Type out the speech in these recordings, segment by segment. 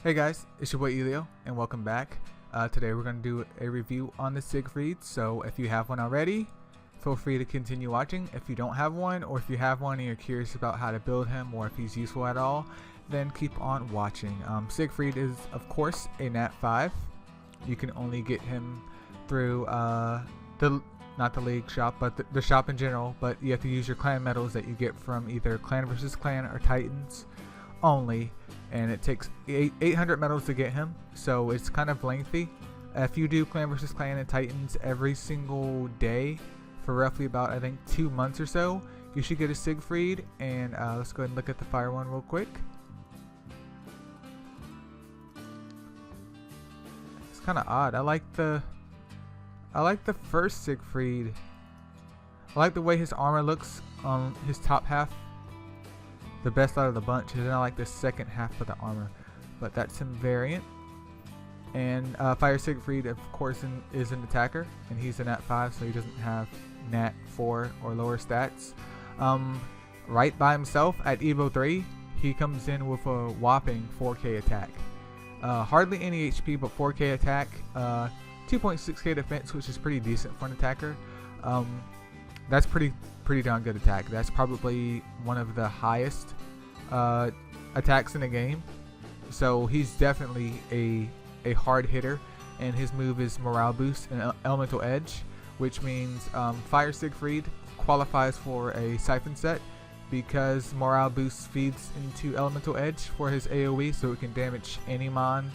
Hey guys, it's your boy Eileo, and welcome back. Today we're going to do a review on the Siegfried, so if you have one already, feel free to continue watching. If you don't have one, or if you have one and you're curious about how to build him, or if he's useful at all, then keep on watching. Siegfried is, of course, a Nat 5. You can only get him through not the league shop, but the shop in general, but you have to use your clan medals that you get from either clan versus clan or titans only, and it takes 800 medals to get him, so it's kind of lengthy. If you do clan versus clan and titans every single day for roughly about, I think, 2 months or so, you should get a Siegfried. And let's go ahead and look at the fire one real quick. It's kind of odd. I like the first Siegfried. I like the way his armor looks on his top half, the best out of the bunch, and then I like the second half of the armor, but that's him variant. And Fire Siegfried, of course, is an attacker, and he's a Nat 5, so he doesn't have Nat 4 or lower stats. Right by himself at Evo 3, he comes in with a whopping 4k attack. Hardly any HP, but 4k attack, 2.6k defense, which is pretty decent for an attacker. That's pretty darn good attack. That's probably one of the highest attacks in the game. So he's definitely a hard hitter, and his move is morale boost and elemental edge, which means Fire Siegfried qualifies for a siphon set because morale boost feeds into elemental edge for his AoE, so it can damage any mon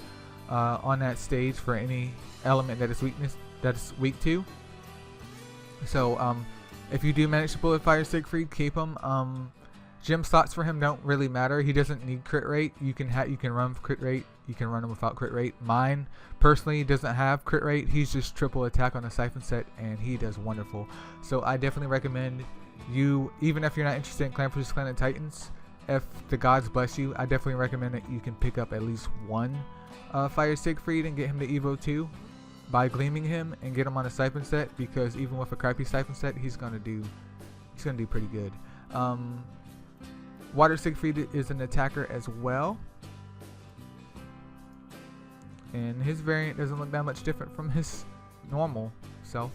on that stage for any element that is weak to. So if you do manage to pull a Fire Siegfried, keep him. Gem slots for him don't really matter. He doesn't need crit rate. You can run with crit rate. You can run him without crit rate. Mine personally doesn't have crit rate. He's just triple attack on the siphon set, and he does wonderful. So I definitely recommend you, even if you're not interested in clan versus clan and titans, if the gods bless you, I definitely recommend that you can pick up at least one Fire Siegfried and get him to Evo 2 by gleaming him and get him on a siphon set, because even with a crappy siphon set, he's gonna do pretty good. Water Siegfried is an attacker as well, and his variant doesn't look that much different from his normal self,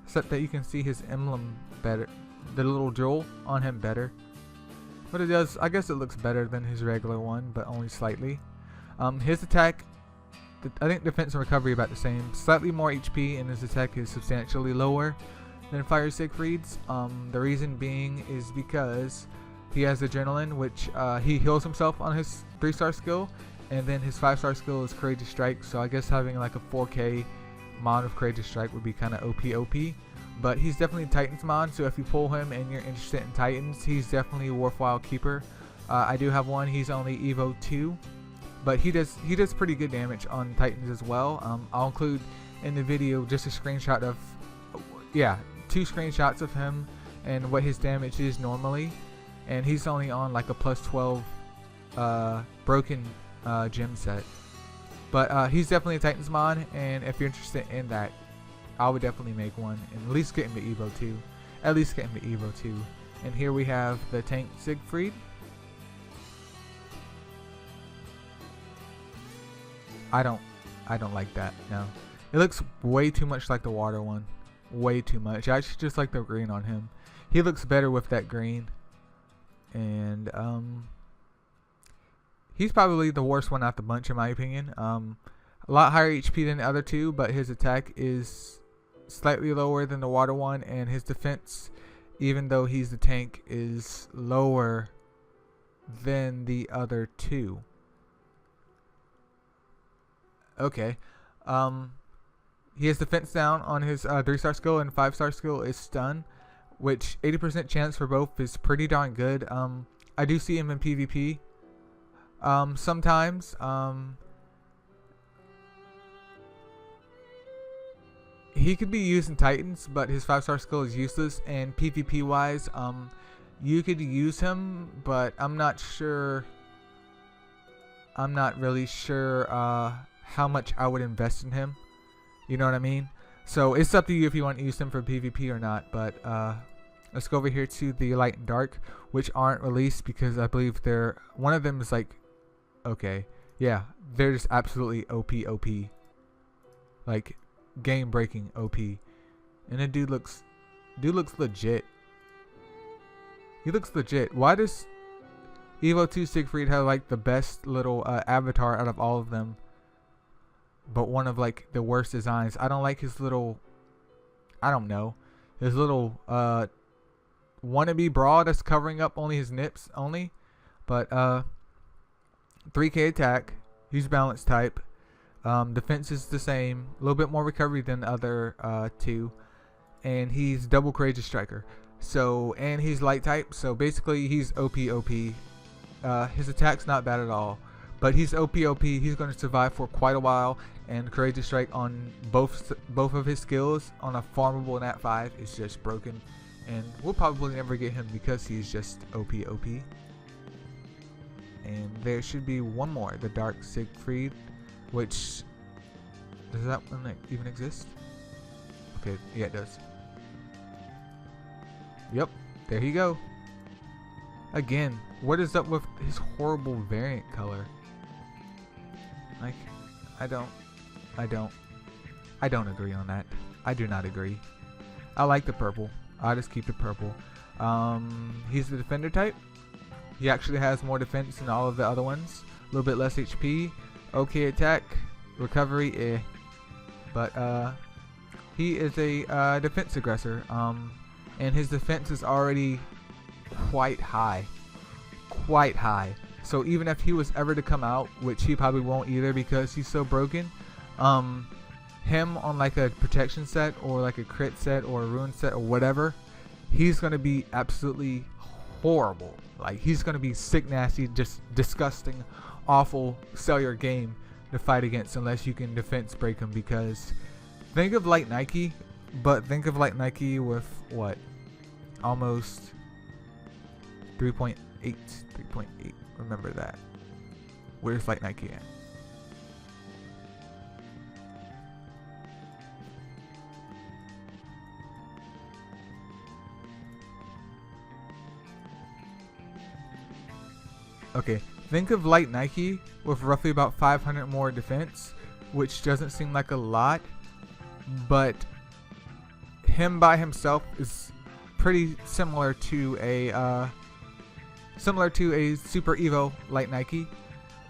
except that you can see his emblem better, the little jewel on him better. But it does, I guess it looks better than his regular one, but only slightly. His attack, I think defense and recovery about the same, slightly more HP, and his attack is substantially lower than Fire Siegfried's. The reason being is because he has adrenaline, which he heals himself on his 3-star skill, and then his 5-star skill is Courageous Strike. So I guess having like a 4k mon of Courageous Strike would be kind of OP. But he's definitely a Titans mon, so if you pull him and you're interested in Titans, he's definitely a worthwhile keeper. I do have one. He's only Evo 2. But he does pretty good damage on Titans as well. I'll include in the video just a screenshot of, 2 screenshots of him and what his damage is normally. And he's only on like a plus 12 broken gem set. But he's definitely a Titans mon, and if you're interested in that, I would definitely make one and at least get him to Evo 2. At least get him to Evo 2. And here we have the tank Siegfried. I don't like that. No, it looks way too much like the water one, way too much. I actually just like the green on him. He looks better with that green, and he's probably the worst one out the bunch in my opinion. A lot higher HP than the other two, but his attack is slightly lower than the water one, and his defense, even though he's the tank, is lower than the other two. Okay, he has defense down on his 3-star skill, and 5-star skill is stun, which 80% chance for both is pretty darn good. I do see him in PvP sometimes. He could be used in Titans, but his 5-star skill is useless, and PvP wise, you could use him, but I'm not really sure how much I would invest in him. You know what I mean? So it's up to you if you want to use him for PvP or not. But let's go over here to the light and dark, which aren't released because I believe one of them is like, okay, Yeah, they're just absolutely OP. Like, game breaking OP. And the dude looks legit. He looks legit. Why does Evo 2 Siegfried have like the best little avatar out of all of them, but one of like the worst designs? I don't like his little, I don't know, his little wannabe bra that's covering up only his nips only. But 3k attack, he's balanced type. Defense is the same, a little bit more recovery than the other two, and he's double courageous striker. So, and he's light type, so basically he's OP. His attack's not bad at all, but he's OP. He's going to survive for quite a while, and courageous strike on both of his skills on a farmable nat 5 is just broken, and we'll probably never get him because he's just OP. And there should be one more, the Dark Siegfried, which, does that one even exist? Okay, yeah, it does. Yep, there you go. Again, what is up with his horrible variant color? Like, I don't agree on that. I do not agree. I like the purple. I'll just keep the purple. He's the defender type. He actually has more defense than all of the other ones. A little bit less HP. Okay attack. Recovery, But he is a defense aggressor. And his defense is already quite high. So even if he was ever to come out, which he probably won't either because he's so broken, him on like a protection set or like a crit set or a ruin set or whatever, he's gonna be absolutely horrible. Like, he's gonna be sick, nasty, just disgusting, awful cellular game to fight against unless you can defense break him. Because think of Light Nike, but think of Light Nike with what, almost 3.8. Remember that. Where's Light Nike at? Okay, think of Light Nike with roughly about 500 more defense, which doesn't seem like a lot, but him by himself is pretty similar to a Super Evo Light Nike,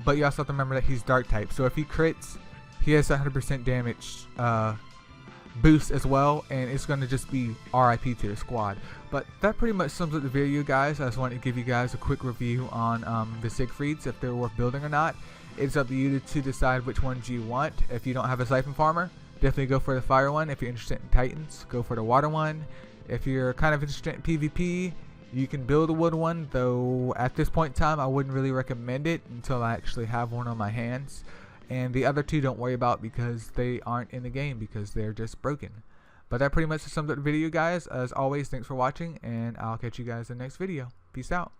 but you also have to remember that he's dark type. So if he crits, he has 100% damage boost as well, and it's going to just be RIP to the squad. But that pretty much sums up the video, guys. I just wanted to give you guys a quick review on the Siegfrieds, if they're worth building or not. It's up to you to decide which ones you want. If you don't have a Siphon Farmer, definitely go for the fire one. If you're interested in Titans, go for the water one. If you're kind of interested in PvP, you can build a wood one, though at this point in time I wouldn't really recommend it until I actually have one on my hands. And the other two don't worry about because they aren't in the game because they're just broken. But that pretty much sums up the video, guys. As always, thanks for watching, and I'll catch you guys in the next video. Peace out.